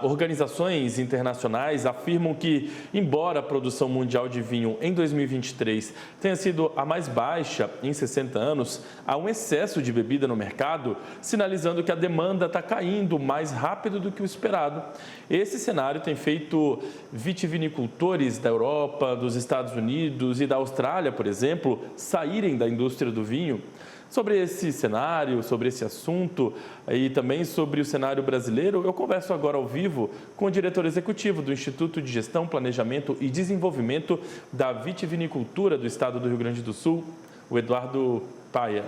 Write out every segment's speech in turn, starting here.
Organizações internacionais afirmam que, embora a produção mundial de vinho em 2023 tenha sido a mais baixa em 60 anos, há um excesso de bebida no mercado, sinalizando que a demanda está caindo mais rápido do que o esperado. Esse cenário tem feito vitivinicultores da Europa, dos Estados Unidos e da Austrália, por exemplo, saírem da indústria do vinho. Sobre esse cenário, sobre esse assunto e também sobre o cenário brasileiro, eu converso agora ao vivo com o diretor executivo do Instituto de Gestão, Planejamento e Desenvolvimento da Vitivinicultura do Estado do Rio Grande do Sul, o Eduardo Paia.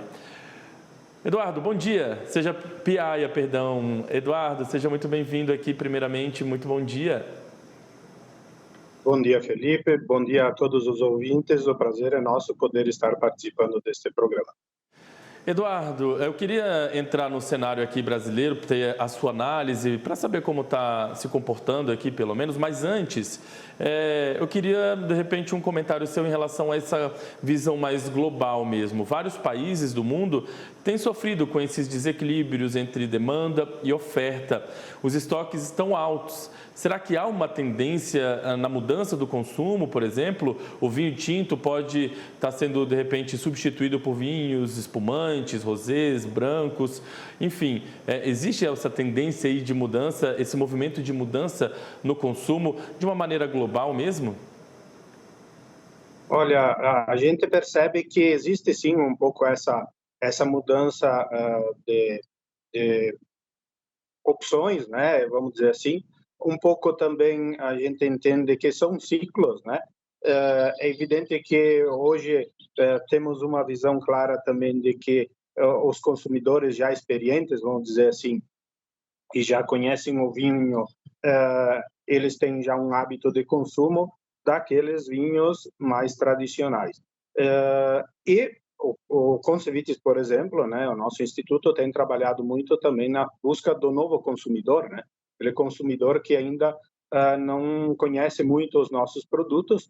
Eduardo, bom dia. Piaia, perdão. Eduardo, seja muito bem-vindo aqui, primeiramente. Muito bom dia. Bom dia, Felipe. Bom dia a todos os ouvintes. O prazer é nosso poder estar participando deste programa. Eduardo, eu queria entrar no cenário aqui brasileiro, ter a sua análise, para saber como está se comportando aqui, pelo menos. Mas antes, eu queria, de repente, um comentário seu em relação a essa visão mais global mesmo. Vários países do mundo têm sofrido com esses desequilíbrios entre demanda e oferta. Os estoques estão altos. Será que há uma tendência na mudança do consumo, por exemplo? O vinho tinto pode estar sendo, de repente, substituído por vinhos espumantes, rosés, brancos, enfim. Existe essa tendência aí de mudança, esse movimento de mudança no consumo de uma maneira global mesmo? Olha, a gente percebe que existe sim um pouco essa mudança de opções, né? Vamos dizer assim. Um pouco também a gente entende que são ciclos, né? É evidente que hoje temos uma visão clara também de que os consumidores já experientes, vamos dizer assim, que já conhecem o vinho, eles têm já um hábito de consumo daqueles vinhos mais tradicionais. E o Concevites, por exemplo, né, o nosso instituto tem trabalhado muito também na busca do novo consumidor, né? Aquele consumidor que ainda não conhece muito os nossos produtos,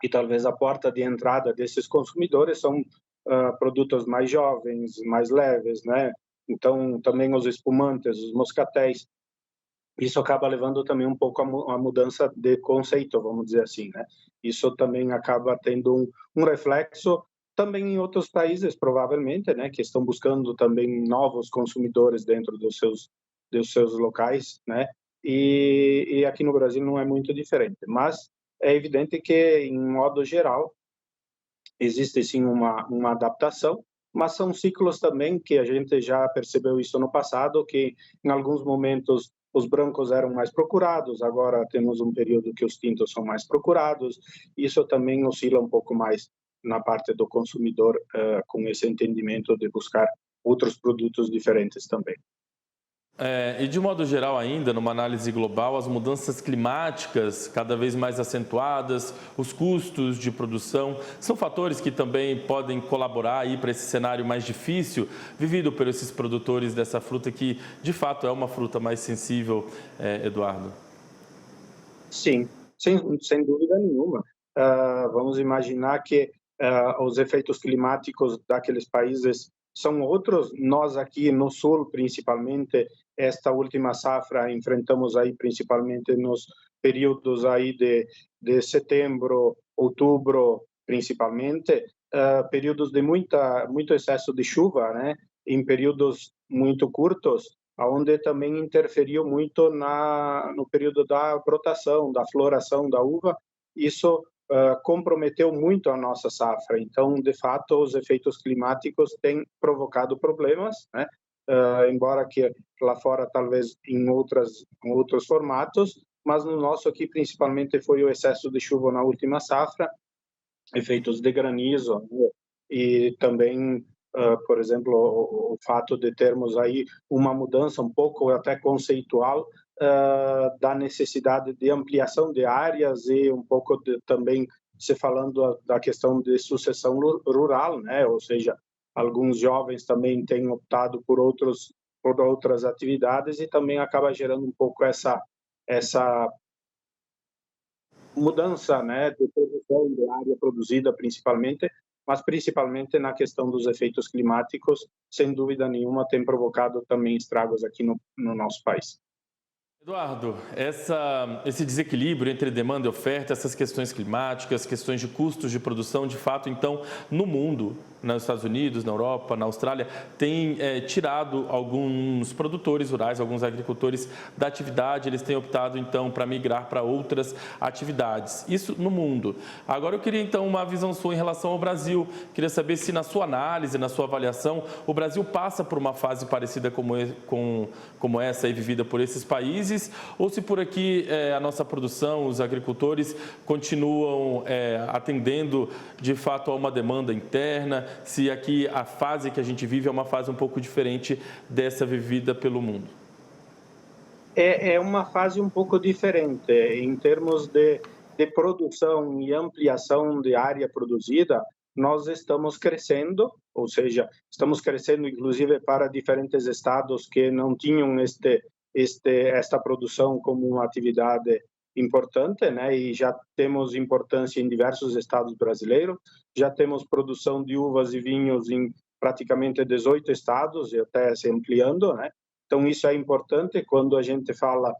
e talvez a porta de entrada desses consumidores são produtos mais jovens, mais leves, né? Então, também os espumantes, os moscatéis, isso acaba levando também um pouco a mudança de conceito, vamos dizer assim, né? Isso também acaba tendo um reflexo também em outros países, provavelmente, né? Que estão buscando também novos consumidores dentro dos seus locais, né? E aqui no Brasil não é muito diferente, mas é evidente que, em modo geral, existe sim uma adaptação, mas são ciclos também que a gente já percebeu isso no passado, que em alguns momentos os brancos eram mais procurados, agora temos um período que os tintos são mais procurados, isso também oscila um pouco mais na parte do consumidor, com esse entendimento de buscar outros produtos diferentes também. E de modo geral ainda, numa análise global, as mudanças climáticas cada vez mais acentuadas, os custos de produção, são fatores que também podem colaborar aí para esse cenário mais difícil vivido por esses produtores dessa fruta que, de fato, é uma fruta mais sensível, Eduardo? Sim, sem dúvida nenhuma. Vamos imaginar que os efeitos climáticos daqueles países são outros. Nós aqui no sul, principalmente, esta última safra enfrentamos aí principalmente nos períodos aí de setembro, outubro, principalmente, períodos de muito excesso de chuva, né? Em períodos muito curtos, onde também interferiu muito no período da brotação, da floração da uva. Isso comprometeu muito a nossa safra. Então, de fato, os efeitos climáticos têm provocado problemas, né? Embora que lá fora talvez em outros formatos, mas no nosso aqui principalmente foi o excesso de chuva na última safra, efeitos de granizo, né? E também, por exemplo, o fato de termos aí uma mudança um pouco até conceitual da necessidade de ampliação de áreas e um pouco também se falando da questão de sucessão rural, né? Ou seja, alguns jovens também têm optado por outras atividades e também acaba gerando um pouco essa mudança, né, de produção de área produzida principalmente, mas principalmente na questão dos efeitos climáticos, sem dúvida nenhuma, tem provocado também estragos aqui no nosso país. Eduardo, esse desequilíbrio entre demanda e oferta, essas questões climáticas, questões de custos de produção, de fato, então, no mundo, nos Estados Unidos, na Europa, na Austrália, tem tirado alguns produtores rurais, alguns agricultores da atividade, eles têm optado, então, para migrar para outras atividades. Isso no mundo. Agora, eu queria, então, uma visão sua em relação ao Brasil. Queria saber se, na sua análise, na sua avaliação, o Brasil passa por uma fase parecida como essa aí, vivida por esses países, ou se por aqui a nossa produção, os agricultores continuam atendendo de fato a uma demanda interna, se aqui a fase que a gente vive é uma fase um pouco diferente dessa vivida pelo mundo. É uma fase um pouco diferente em termos de produção e ampliação de área produzida. Nós estamos crescendo, ou seja, estamos crescendo inclusive para diferentes estados que não tinham esta produção como uma atividade importante, né? E já temos importância em diversos estados brasileiros, já temos produção de uvas e vinhos em praticamente 18 estados e até se ampliando, né? Então isso é importante quando a gente fala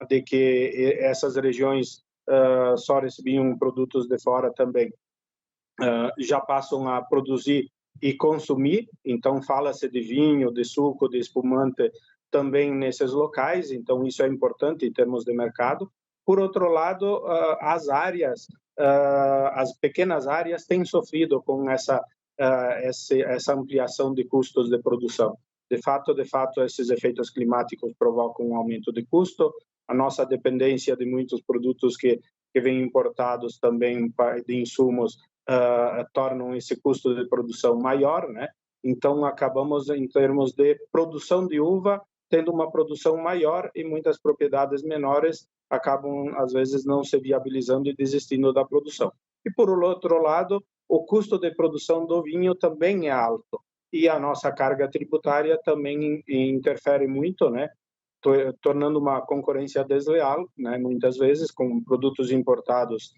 de que essas regiões só recebiam produtos de fora também, já passam a produzir e consumir, então fala-se de vinho, de suco, de espumante também nesses locais, então isso é importante em termos de mercado. Por outro lado, as pequenas áreas têm sofrido com essa ampliação de custos de produção. De fato, esses efeitos climáticos provocam um aumento de custo, a nossa dependência de muitos produtos que vêm importados também de insumos tornam esse custo de produção maior, né? Então, acabamos, em termos de produção de uva, tendo uma produção maior e muitas propriedades menores acabam, às vezes, não se viabilizando e desistindo da produção. E, por outro lado, o custo de produção do vinho também é alto e a nossa carga tributária também interfere muito, né? Tornando uma concorrência desleal, né? Muitas vezes, com produtos importados,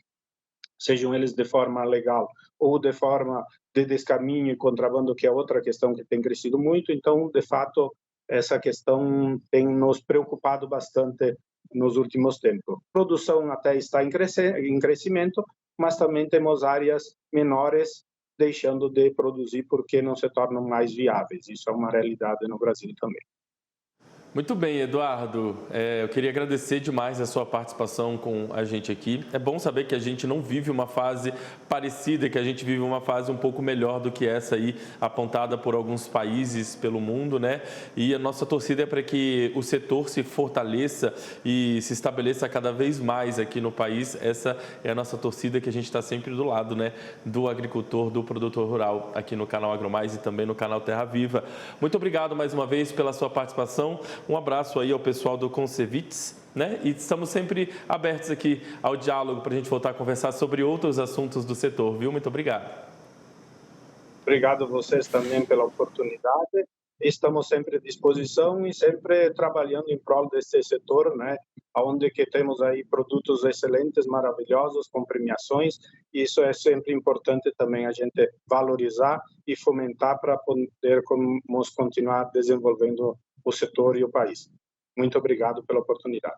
sejam eles de forma legal ou de forma de descaminho e contrabando, que é outra questão que tem crescido muito. Então, de fato, essa questão tem nos preocupado bastante nos últimos tempos. A produção até está em crescimento, mas também temos áreas menores deixando de produzir porque não se tornam mais viáveis. Isso é uma realidade no Brasil também. Muito bem, Eduardo. Eu queria agradecer demais a sua participação com a gente aqui. É bom saber que a gente não vive uma fase parecida, que a gente vive uma fase um pouco melhor do que essa aí, apontada por alguns países pelo mundo, né? E a nossa torcida é para que o setor se fortaleça e se estabeleça cada vez mais aqui no país. Essa é a nossa torcida, que a gente está sempre do lado, né? Do agricultor, do produtor rural, aqui no canal AgroMais e também no canal Terra Viva. Muito obrigado mais uma vez pela sua participação. Um abraço aí ao pessoal do Concevits, né? E estamos sempre abertos aqui ao diálogo para a gente voltar a conversar sobre outros assuntos do setor, viu? Muito obrigado. Obrigado a vocês também pela oportunidade. Estamos sempre à disposição e sempre trabalhando em prol desse setor, né? Onde que temos aí produtos excelentes, maravilhosos, com premiações. E isso é sempre importante também a gente valorizar e fomentar para podermos continuar desenvolvendo o setor e o país. Muito obrigado pela oportunidade.